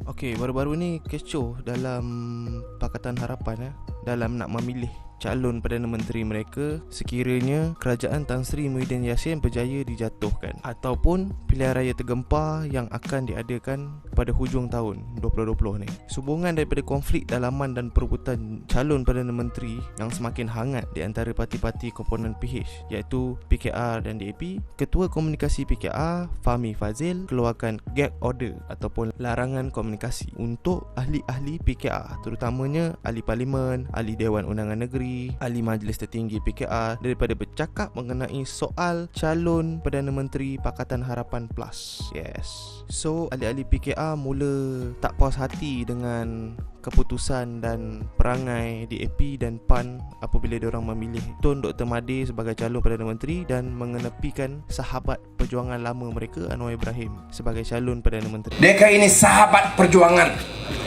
Okey, baru-baru ni kecoh dalam Pakatan Harapan dalam nak memilih calon Perdana Menteri mereka sekiranya kerajaan Tan Sri Muhyiddin Yassin berjaya dijatuhkan ataupun pilihan raya tergempar yang akan diadakan pada hujung tahun 2020 ni. Sehubungan daripada konflik dalaman dan perebutan calon Perdana Menteri yang semakin hangat di antara parti-parti komponen PH iaitu PKR dan DAP, Ketua Komunikasi PKR Fahmi Fadzil keluarkan gag order ataupun larangan komunikasi untuk ahli-ahli PKR, terutamanya ahli parlimen, ahli Dewan Undangan Negeri, ahli Majlis Tertinggi PKR daripada bercakap mengenai soal calon Perdana Menteri Pakatan Harapan Plus. Yes. So ahli-ahli PKR mula tak puas hati dengan keputusan dan perangai DAP dan PAN apabila diorang memilih Tun Dr. Mahathir sebagai calon Perdana Menteri dan mengenepikan sahabat perjuangan lama mereka Anwar Ibrahim sebagai calon Perdana Menteri. Dia ini sahabat perjuangan,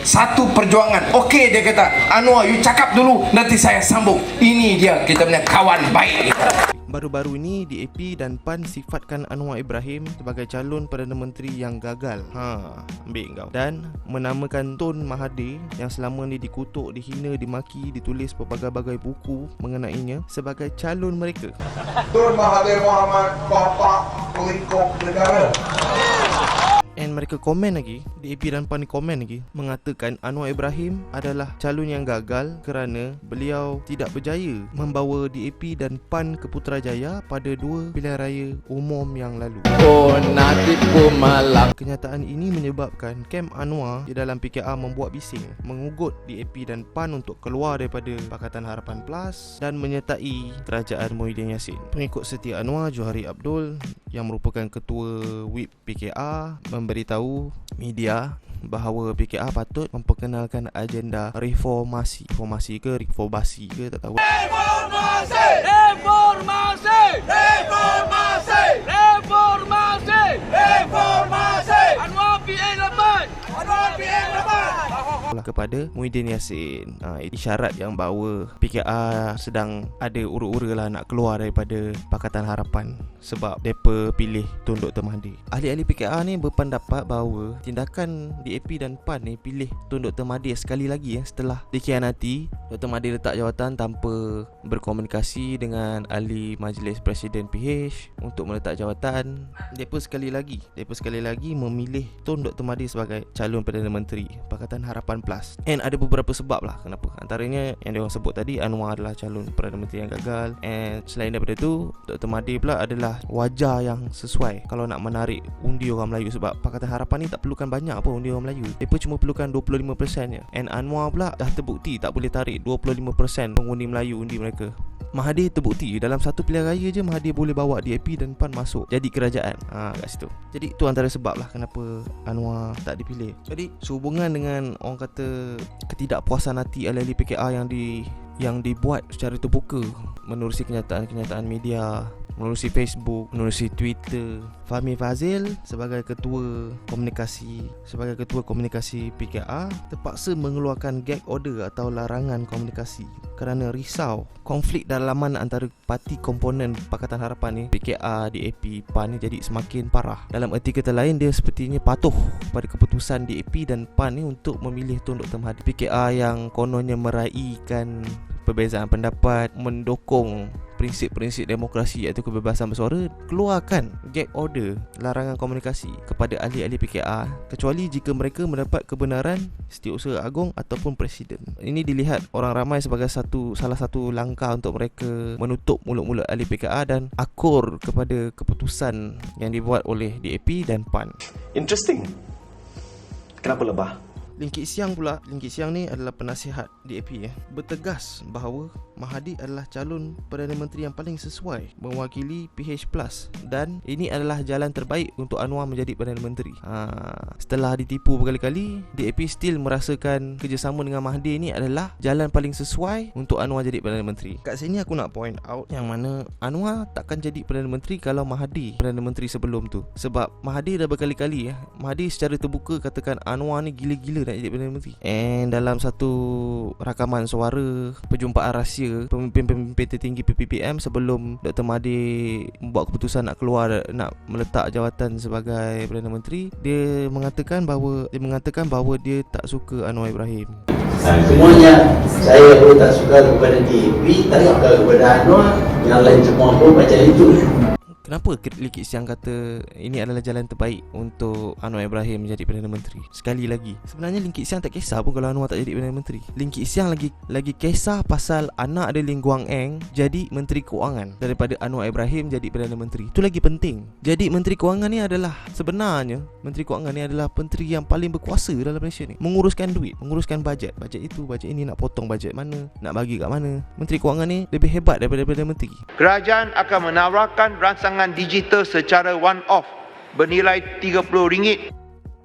satu perjuangan. Okey, dia kata, Anwar, you cakap dulu, nanti saya sambung. Ini dia kita punya kawan baik. Baru-baru ini DAP dan PAN sifatkan Anwar Ibrahim sebagai calon Perdana Menteri yang gagal. Ambil kau. Dan menamakan Tun Mahathir yang selama ni dikutuk, dihina, dimaki, ditulis berbagai-bagai buku mengenainya sebagai calon mereka. Tun Mahathir Mohamad, bapa pelingkup negara. And mereka komen lagi, DAP dan PAN komen lagi, mengatakan Anwar Ibrahim adalah calon yang gagal kerana beliau tidak berjaya membawa DAP dan PAN ke Putrajaya pada dua pilihan raya umum yang lalu. Oh, nasibku malang. Kenyataan ini menyebabkan kem Anwar di dalam PKR membuat bising, mengugut DAP dan PAN untuk keluar daripada Pakatan Harapan Plus dan menyertai kerajaan Muhyiddin Yassin. Pengikut setia Anwar, Johari Abdul yang merupakan ketua WIP PKR memberitahu media bahawa PKR patut memperkenalkan agenda reformasi. Reformasi ke reformasi ke tak tahu. Reformasi! Reformasi! Reformasi! Reformasi! Reformasi! Anwar PA 8! Anwar PA 8! Kepada Muhyiddin Yassin. Isyarat yang bahawa PKR sedang ada ura-ura lah nak keluar daripada Pakatan Harapan sebab mereka pilih Tun Dr. Mahathir. Ahli-ahli PKR ni berpendapat bahawa tindakan DAP dan PAN ni pilih Tun Dr. Mahathir sekali lagi setelah dikhianati. Dr. Mahathir letak jawatan tanpa berkomunikasi dengan ahli Majlis Presiden PH untuk meletak jawatan. Mereka sekali lagi memilih Tun Dr. Mahathir sebagai calon Perdana Menteri Pakatan Harapan Plus. And ada beberapa sebab lah kenapa. Antaranya yang diorang sebut tadi, Anwar adalah calon Perdana Menteri yang gagal. And selain daripada tu, Dr. Mahathir pula adalah wajah yang sesuai kalau nak menarik undi orang Melayu. Sebab Pakatan Harapan ni tak perlukan banyak apa undi orang Melayu. Mereka cuma perlukan 25% je. And Anwar pula dah terbukti tak boleh tarik 25% pengundi Melayu undi mereka. Mahathir terbukti dalam satu pilihan raya je Mahathir boleh bawa DAP dan PAN masuk jadi kerajaan. Kat situ. Jadi tu antara sebab lah kenapa Anwar tak dipilih. Jadi sehubungan dengan orang kata ketidakpuasan hati ahli-ahli PKR yang dibuat secara terbuka menerusi kenyataan-kenyataan media, menerusi Facebook, menerusi Twitter, Fahmi Fadzil sebagai ketua komunikasi PKR terpaksa mengeluarkan gag order atau larangan komunikasi kerana risau konflik dalaman antara parti komponen Pakatan Harapan ni, PKR, DAP, PAN ni jadi semakin parah. Dalam erti kata lain, dia sepertinya patuh pada keputusan DAP dan PAN ni untuk memilih Tun Dr. Mahathir. PKR yang kononnya meraihkan perbezaan pendapat, mendukung prinsip-prinsip demokrasi iaitu kebebasan bersuara, keluarkan gag order larangan komunikasi kepada ahli-ahli PKR kecuali jika mereka mendapat kebenaran Setiausaha Agong ataupun Presiden. Ini dilihat orang ramai sebagai salah satu langkah untuk mereka menutup mulut-mulut ahli PKR dan akur kepada keputusan yang dibuat oleh DAP dan PAN. Interesting. Kenapa lebah? Ling Siang ni adalah penasihat DAP bertegas bahawa Mahathir adalah calon Perdana Menteri yang paling sesuai mewakili PH Plus dan ini adalah jalan terbaik untuk Anwar menjadi Perdana Menteri. Setelah ditipu berkali-kali, DAP still merasakan kerjasama dengan Mahathir ni adalah jalan paling sesuai untuk Anwar jadi Perdana Menteri. Kat sini aku nak point out yang mana Anwar takkan jadi Perdana Menteri kalau Mahathir Perdana Menteri sebelum tu. Sebab Mahathir dah berkali-kali Mahathir secara terbuka katakan Anwar ni gila-gila nak jadi Perdana Menteri. And dalam satu rakaman suara perjumpaan rahsia pemimpin-pemimpin tertinggi PPPM sebelum Dr. Mahathir membuat keputusan nak keluar, nak meletak jawatan sebagai Perdana Menteri, dia mengatakan bahawa dia tak suka Anwar Ibrahim. Semuanya saya pun tak suka kepada DAP, tak suka kepada Anwar, yang lain semua pun macam itu. Kenapa Lee Kit Siang kata ini adalah jalan terbaik untuk Anwar Ibrahim menjadi Perdana Menteri? Sekali lagi, sebenarnya Lee Kit Siang tak kisah pun kalau Anwar tak jadi Perdana Menteri. Lee Kit Siang lagi kisah pasal anak dia Lee Guang Eng jadi Menteri Kewangan daripada Anwar Ibrahim jadi Perdana Menteri. Itu lagi penting. Jadi Menteri Kewangan ni adalah, sebenarnya Menteri Kewangan ni adalah menteri yang paling berkuasa dalam Malaysia ni. Menguruskan duit, menguruskan bajet. Bajet itu, bajet ini, nak potong bajet mana, nak bagi kat mana. Menteri Kewangan ni lebih hebat daripada Perdana Menteri. Kerajaan akan menawarkan rancangan digital secara one-off bernilai RM30.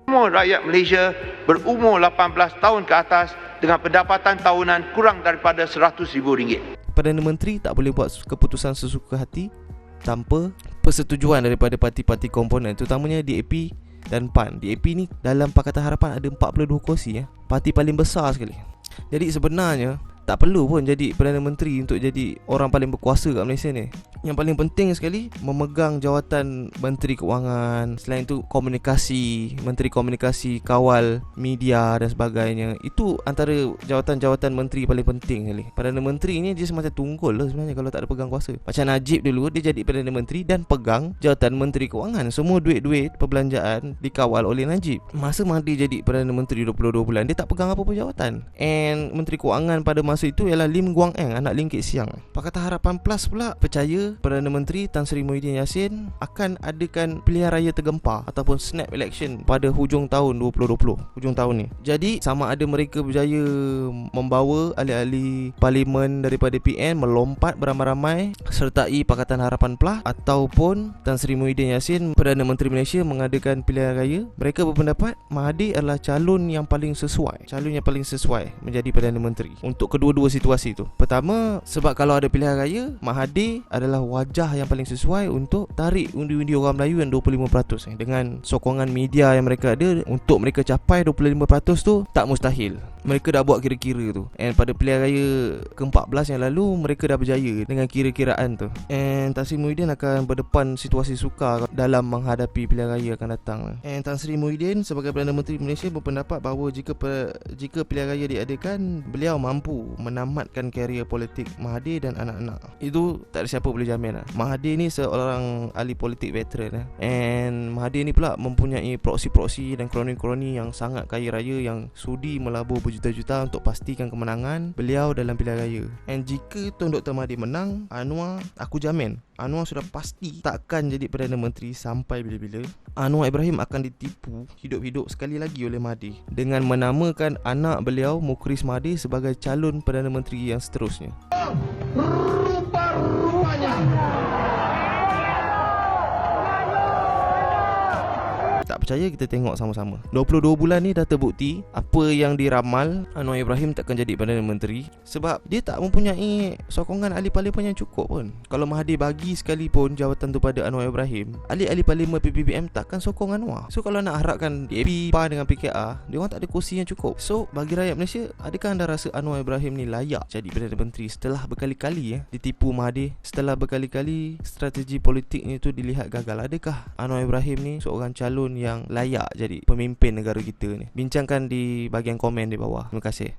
Semua rakyat Malaysia berumur 18 tahun ke atas dengan pendapatan tahunan kurang daripada RM100,000. Perdana Menteri tak boleh buat keputusan sesuka hati tanpa persetujuan daripada parti-parti komponen, terutamanya DAP dan PAN. DAP ni dalam Pakatan Harapan ada 42 kursi, parti paling besar sekali. Jadi sebenarnya tak perlu pun jadi Perdana Menteri untuk jadi orang paling berkuasa kat Malaysia ni. Yang paling penting sekali memegang jawatan Menteri Kewangan. Selain itu komunikasi, Menteri Komunikasi, kawal media dan sebagainya. Itu antara jawatan-jawatan menteri paling penting sekali. Perdana Menteri ni dia semacam tunggul lah sebenarnya kalau tak ada pegang kuasa. Macam Najib dulu, dia jadi Perdana Menteri dan pegang jawatan Menteri Kewangan. Semua duit-duit perbelanjaan dikawal oleh Najib. Masa Mahathir jadi Perdana Menteri 22 bulan, dia tak pegang apa-apa jawatan. And Menteri Kewangan pada masa itu ialah Lim Guang Eng, anak Lim Kit Siang. Pakatan Harapan Plus pula percaya Perdana Menteri Tan Sri Muhyiddin Yassin akan adakan pilihan raya tergempar ataupun snap election pada hujung tahun 2020, hujung tahun ni. Jadi sama ada mereka berjaya membawa ahli-ahli parlimen daripada PN melompat beramai-ramai sertai Pakatan Harapan Plus, ataupun Tan Sri Muhyiddin Yassin, Perdana Menteri Malaysia, mengadakan pilihan raya. Mereka berpendapat Mahathir adalah calon yang paling sesuai menjadi Perdana Menteri untuk kedua-dua situasi itu. Pertama, sebab kalau ada pilihan raya, Mahathir adalah wajah yang paling sesuai untuk tarik undi-undi orang Melayu yang 25%. Dengan sokongan media yang mereka ada, untuk mereka capai 25% tu tak mustahil. Mereka dah buat kira-kira tu. And pada pilihan raya ke-14 yang lalu, mereka dah berjaya dengan kira-kiraan tu. And Tan Sri Muhyiddin akan berdepan situasi sukar dalam menghadapi pilihan raya akan datang. And Tan Sri Muhyiddin sebagai Perdana Menteri Malaysia berpendapat bahawa jika pilihan raya diadakan, beliau mampu menamatkan karier politik Mahathir dan anak-anak. Itu tak ada siapa boleh jamin lah. Mahathir ni seorang ahli politik veteran And Mahathir ni pula mempunyai proksi-proksi dan kroni-kroni yang sangat kaya raya, yang sudi melabur berjuta-juta untuk pastikan kemenangan beliau dalam pilihan raya. And jika Tun Dr. Mahathir menang, Anwar, aku jamin Anwar sudah pasti takkan jadi Perdana Menteri sampai bila-bila. Anwar Ibrahim akan ditipu hidup-hidup sekali lagi oleh Mahathir dengan menamakan anak beliau Mukhris Mahathir sebagai calon Perdana Menteri yang seterusnya. Tak percaya, kita tengok sama-sama. 22 bulan ni dah terbukti apa yang diramal, Anwar Ibrahim takkan jadi Perdana Menteri sebab dia tak mempunyai sokongan ahli parlimen yang cukup pun. Kalau Mahathir bagi sekalipun jawatan tu pada Anwar Ibrahim, ahli-ahli parlimen PPPM takkan sokong Anwar. So kalau nak harapkan DAP, PAN dengan PKR, dia orang tak ada kursi yang cukup. So bagi rakyat Malaysia, adakah anda rasa Anwar Ibrahim ni layak jadi Perdana Menteri setelah berkali-kali ditipu Mahathir, setelah berkali-kali strategi politiknya tu dilihat gagal? Adakah Anwar Ibrahim ni seorang calon yang layak jadi pemimpin negara kita ni? Bincangkan di bahagian komen di bawah. Terima kasih.